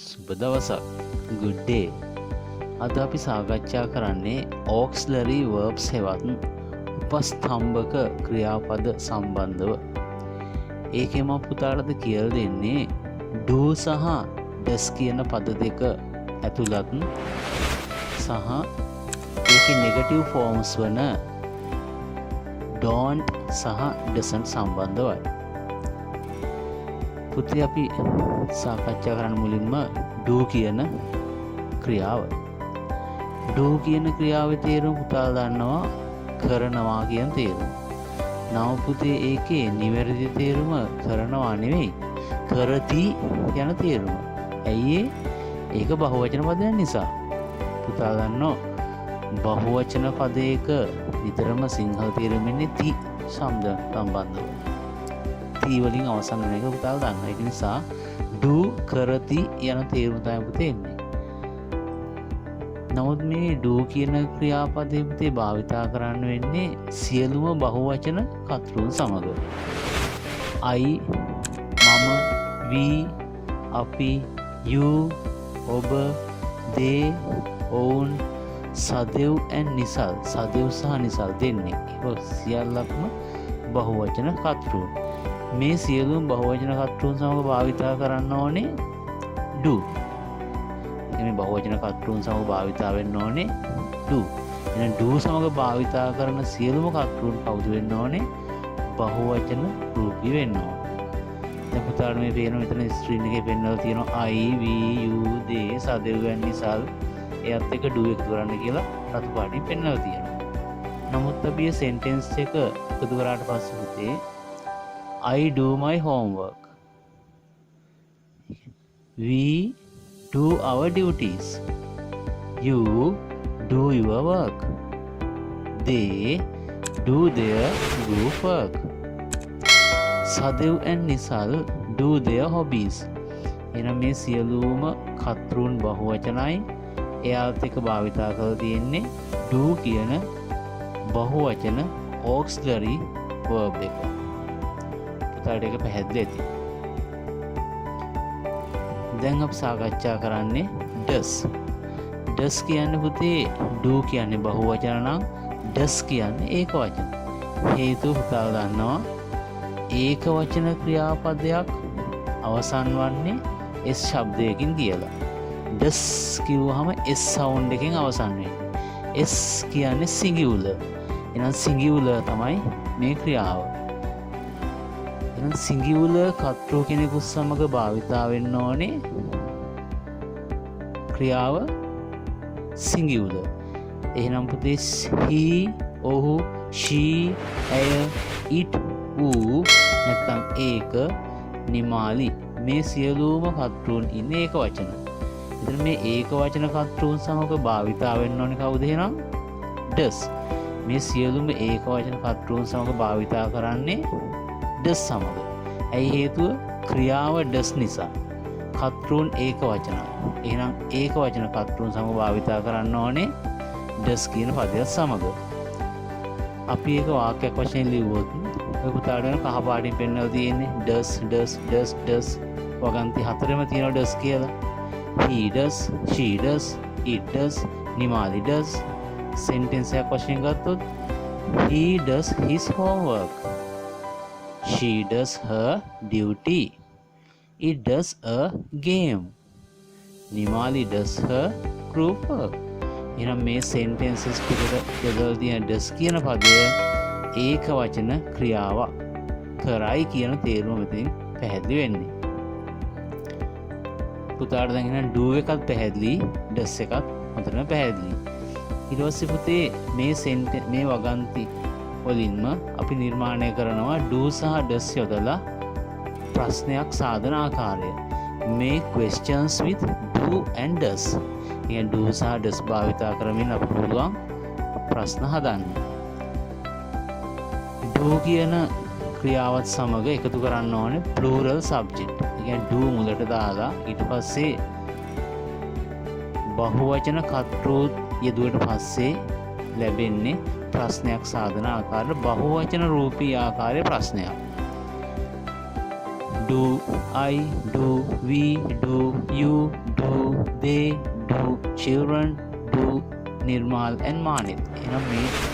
සුබ දවසක්. good day. අද අපි සාකච්ඡා කරන්නේ auxiliary verbs හෙවත් උපස්තම්භක ක්‍රියාපද සම්බන්ධව. ඒකේ මම පුතාටද කියලා දෙන්නේ do සහ does කියන පද දෙක ඇතුළත් සහ ඒකේ negative forms වන don't සහ doesn't සම්බන්ධවයි. පුතේ අපි සාකච්ඡා කරන්න මුලින්ම do කියන ක්‍රියාව. do කියන ක්‍රියාවේ තේරුම පුතාලා දන්නවා කරනවා කියන තේරුම. නව පුතේ ඒකේ නිවැරදි තේරුම කරනවා නෙවෙයි කරති යන තේරුම. ඇයි ඒක බහුවචන පදයක් නිසා. පුතාලා දන්නවා බහුවචන පදයක විතරම සිංහල තේරුම ඉන්නේ ති සම්බන්ධව. ති වලින් අවසන් වෙන එක පුතාලා දන්නවා. ඒක නිසා do කරති යන තේරුම තමයි පුතේ එන්නේ. නමුත් මේ do කියන ක්‍රියාපදයේ පුතේ භාවිතා කරන්න වෙන්නේ සියලුම බහුවචන කර්තෘන් සමග. I, මම, we, අපි, you, ඔබ, they, ඔවුන්, සදෙව් and නිසල්. සදෙව් සහ නිසල් දෙන්නේ. ඒක සියල්ලක්ම බහුවචන කර්තෘන්. මේ සියලුම බහුවචන කර්තෘන් සමග භාවිතා කරන්න ඕනේ do. මේ බහුවචන කර්තෘන් සමග භාවිතා වෙන්න ඕනේ do. එහෙනම් do සමග භාවිතා කරන සියලුම කර්තෘන් කවුද වෙන්න ඕනේ? බහුවචන රූපී වෙන්න ඕනේ. දැන් පුතාට මේ පේන මෙතන ස්ක්‍රීන් එකේ පෙන්වලා තියෙනවා I, we, you, they, සදෙව් and Nisal. එයත් එක do එකතු කරන්න කියලා රතු පාටින් පෙන්වලා තියෙනවා. නමුත් අපි මේ සෙන්ටෙන්ස් එක එකතු කරාට පස්සේ පුතේ I do my homework. We do our duties. You do your work. They do their group work. සදෙව් and Nisal do their hobbies. එනම් මේ සියලුම කර්තෘන් බහුවචනයි. එයාත් එක්ක භාවිතා කරලා තියෙන්නේ do කියන බහුවචන auxiliary verb එක. පුතාට ඒක පැහැදිලි ඇති. දැන් අපි සාකච්ඡා කරන්නේ does. does කියන්නේ පුතේ do කියන්නේ බහුවචන නම් does කියන්නේ ඒකවචන. හේතුව පුතාලා දන්නවා ඒකවචන ක්‍රියාපදයක් අවසන් වන්නේ s ශබ්දයකින් කියලා. does කිව්වහම s sound එකෙන් අවසන් වෙන්නේ. s කියන්නේ singular. එහෙනම් singular තමයි මේ ක්‍රියාව. සිංගියුලර් කර්තෘ කෙනෙකු සමග භාවිතා වෙන්න ඕනේ ක්‍රියාව සිංගියුලර්. එහෙනම් පුතේ he, ඔහු, she, ඇය, it, ඌ නැත්නම් ඒක, නිමාලි මේ සියලුම කර්තෘන් ඉන්නේ ඒක වචන. එතන මේ ඒක වචන කර්තෘන් සමග භාවිතා වෙන්න ඕනේ කවුද එහෙනම්? does. මේ සියලුම ඒක වචන කර්තෘන් සමග භාවිතා කරන්නේ does සමග. ඇයි හේතුව? ක්‍රියාව does නිසා. කර්තෘන් ඒක වචන. එහෙනම් ඒක වචන කර්තෘන් සමග භාවිතා කරන්න ඕනේ does කියන පදයක් සමග. අපි ඒක වාක්‍යයක් වශයෙන් ලියුවොත් ඔය පුතාට වෙන කහ පාටින් පෙන්වලා තියෙන්නේ does වගන්ති හතරෙම තියෙනවා does කියලා. he does, she does, it does, Nimali does. Sentence එකක් වශයෙන් ගත්තොත් he does his homework. She does her duty. It does a game. Nimali does her group work. එහෙනම් මේ sentences පිටට යොදලා තියෙන does කියන පදය ඒක වචන ක්‍රියාවක්. කරයි කියන තේරුම මෙතනින් පැහැදිලි වෙන්නේ. පුතාට දැන් එහෙනම් do එකත් පැහැදිලි, does එකත් හොඳටම පැහැදිලි. ඊට පස්සේ පුතේ මේ වගන්ති වලින්ම අපි නිර්මාණය කරනවා do සහ does යොදලා ප්‍රශ්නයක් සාධන ආකාරය. Make questions with do and does. කියන්නේ do සහ does භාවිතා කරමින් අපිට පුළුවන් ප්‍රශ්න හදන්න. do කියන ක්‍රියාවත් සමග එකතු කරන්න ඕනේ plural subject. කියන්නේ do මුලට දාලා ඊට පස්සේ බහුවචන කර්තෘ යෙදුවට පස්සේ ලැබෙන්නේ ප්‍රශ්නයක් සාධන ආකාරයට බහුවචන රූපී ආකාරයේ ප්‍රශ්නයක්. do, I do, we do, you do, they do, children do, Nirmal and මානිත්. එහෙනම්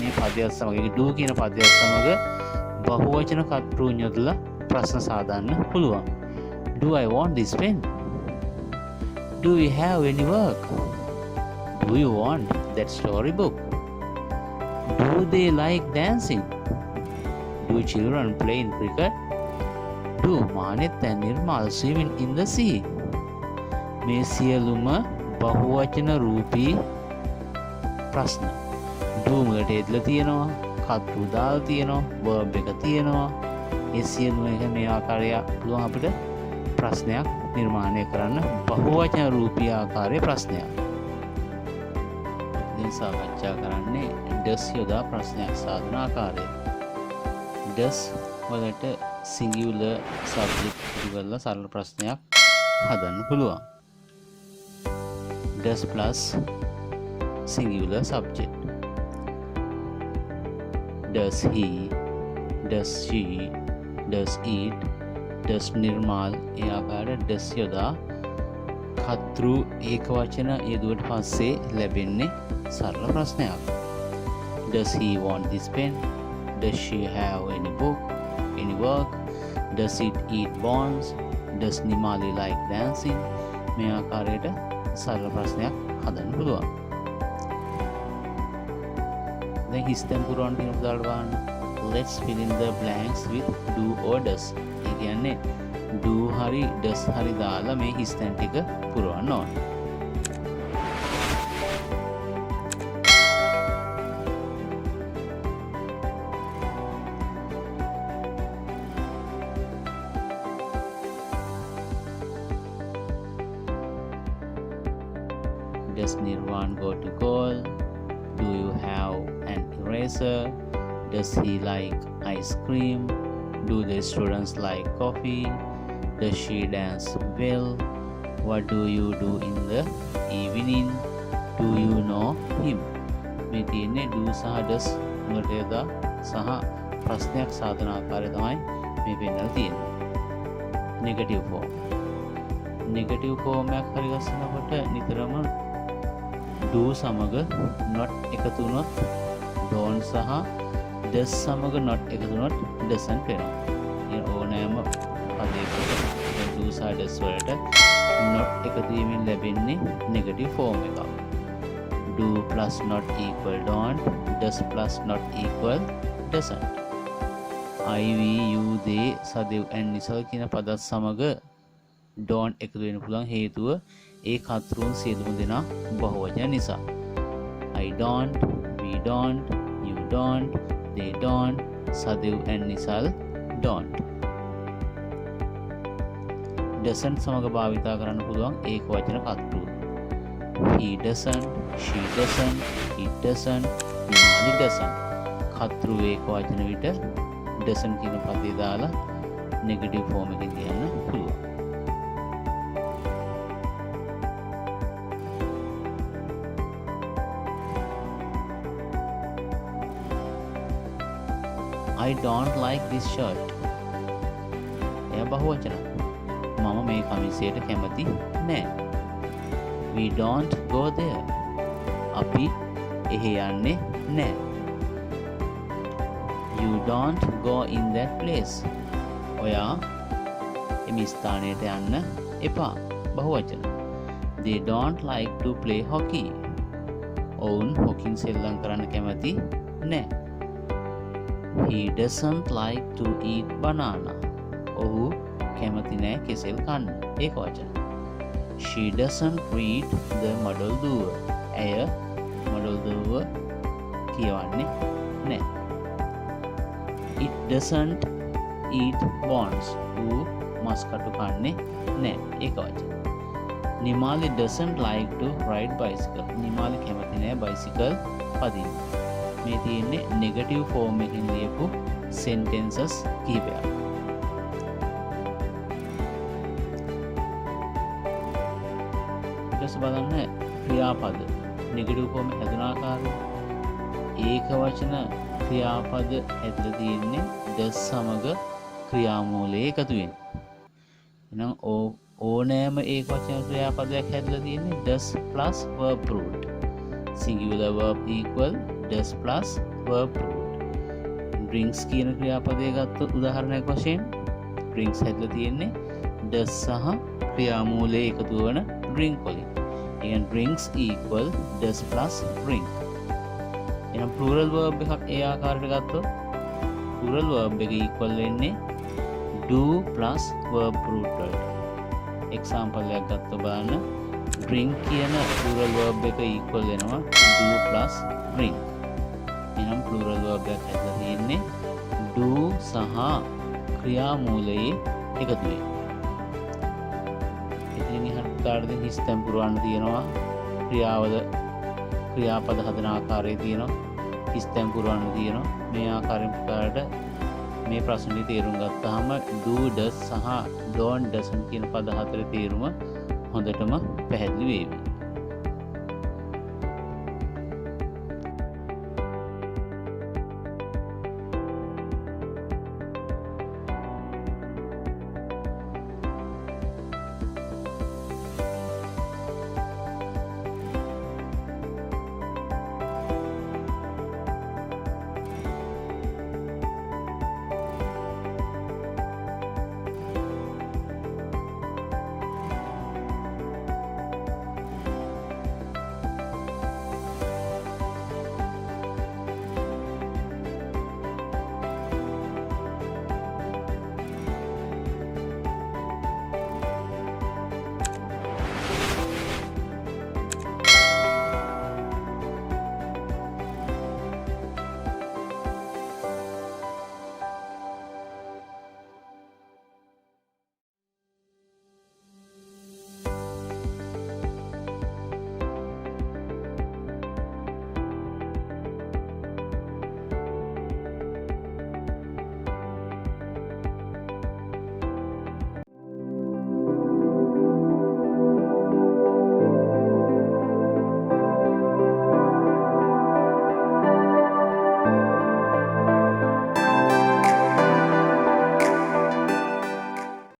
මේ පදයක් සමග do කියන පදයක් සමග බහුවචන කර්තෘ යොදලා ප්‍රශ්න සාදන්න පුළුවන්. Do I want this pen? Do we have any work? Do you want that storybook? Do they like dancing? Do children play in cricket? Do Manit and Nirmal swimming in the sea? මේ සියලුම බහුවචන රූපී ප්‍රශ්න. do වලට එදලා තියෙනවා, කර්තෘ දාලා තියෙනවා, verb එක තියෙනවා. ඒ සියලුම එක මේ ආකාරය පුළුවන් අපිට ප්‍රශ්නයක් නිර්මාණය කරන්න බහුවචන රූපී ආකාරයේ ප්‍රශ්නයක්. දැන් සාකච්ඡා කරන්නේ does යොදා ප්‍රශ්නයක් සාදන ආකාරය. does වලට singular subject ඉවරලා සරල ප්‍රශ්නයක් හදන්න පුළුවන්. does plus singular subject. Does he, does she, does it, does නිර්මාල් ඒ ආකාරයට does යොදා කර්තෘ ඒකවචන යෙදුවට පස්සේ ලැබෙන්නේ සරල ප්‍රශ්නයක්. Does he want this pen? Does she have any book, any work? Does it eat bones? Does Nimali like dancing? මේ ආකාරයට සරල ප්‍රශ්නයක් හදන්න පුළුවන්. දැන් හිස් තැන් පුරවන්න තියෙන උදාහරණ බලන්න. Let's fill in the blanks with do or does. ඒ කියන්නේ do හරි does හරි දාලා මේ හිස් තැන් ටික පුරවන්න ඕන. Does Nirwan go to school? Do you have an eraser? Does he like ice cream? Do the students like coffee? Does she dance well? What do you do in the evening? Do you know him? මේ තියෙන්නේ do සහ does වලට යොදා සහ ප්‍රශ්නයක් සාදන ආකාරය තමයි මේ පෙන්නලා තියෙන්නේ. negative form. negative form එකක් හරි ගස්සනකොට නිතරම do සමග not එකතු වුණොත් don't සහ does සමග not එකතු වුණොත් doesn't වෙනවා. ඒ ඕනෑම පදයකට do සහ does වලට not එකතු වීමෙන් ලැබෙන්නේ negative form එකක්. do plus not equal don't, does plus not equal doesn't. I, we, you, they, සදෙව් and Nisal කියන පදත් සමග don't එකතු වෙන්න පුළුවන් හේතුව ඒ කර්තෘන් සියලුම දෙනා බහුවචන නිසා. I don't, we don't, you don't, they don't, සදෙව් and Nisal don't. doesn't සමග භාවිතා කරන්න පුළුවන් ඒක වචන කර්තෘ. He doesn't, she doesn't, it doesn't, Nimali doesn't. කර්තෘ ඒක වචන විට doesn't කියන පදේ දාලා negative form එකකින් කියන්න පුළුවන්. I don't like this shirt. එය බහුවචන. මම මේ කමිසයට කැමති නෑ. We don't go there. අපි එහෙ යන්නේ නෑ. You don't go in that place. ඔයා එම ස්ථානයට යන්න එපා. බහුවචන. They don't like to play hockey. ඔවුන් හොකින් සෙල්ලම් කරන්න කැමති නෑ. He doesn't like to eat banana. ඔහු කැමති නෑ කෙසෙල් කන්න. ඒක වචන. She doesn't read the model දුව. ඇය model දුව කියවන්නේ නෑ. It doesn't eat bones. ඌ මස් කටු කන්නේ නෑ. ඒක වචන. Nimali doesn't like to ride bicycle. Nimali කැමති නෑ බයිසිකල් පදින්න. මේ තියෙන්නේ negative form එකකින් ලියපු sentences කිහිපයක්. ඊට බලන්න ක්‍රියාපද negative form හැදෙන ආකාරය. ඒක වචන ක්‍රියාපද හැදලා තියෙන්නේ does සමග ක්‍රියාමූලයේ එකතු වෙන. එහෙනම් ඕනෑම ඒකවචන ක්‍රියාපදයක් හැදලා තියෙන්නේ does plus verb root. singular verb equal does plus verb root. drinks කියන ක්‍රියාපදය ගත්තොත් උදාහරණයක් වශයෙන් drinks හැදලා තියෙන්නේ does සහ ක්‍රියාමූලයේ එකතු වන drink වලින්. එහෙනම් drinks equal does plus drink. එහෙනම් plural verb එකක් ඒ ආකාරයට ගත්තොත් plural verb එක equal වෙන්නේ do plus verb root වලට. example එකක් ගත්තොත් බලන්න drink කියන plural verb එක equal වෙනවා do plus drink. එහෙනම් plural verb එකක් හැදලා තියෙන්නේ do සහ ක්‍රියාමූලයේ එකතු වෙයි. ඉතින් ඉහළට දාලා හිස් තැන් පුරවන්න තියෙනවා ක්‍රියාපද හදන ආකාරය තියෙනවා හිස් තැන් පුරවන්න තියෙනවා මේ ආකාරයෙන් පුතාලට මේ ප්‍රශ්නේ තේරුම් ගත්තාම do does සහ don't doesn't කියන පද හතරේ තේරුම හොඳටම පැහැදිලි වේවි.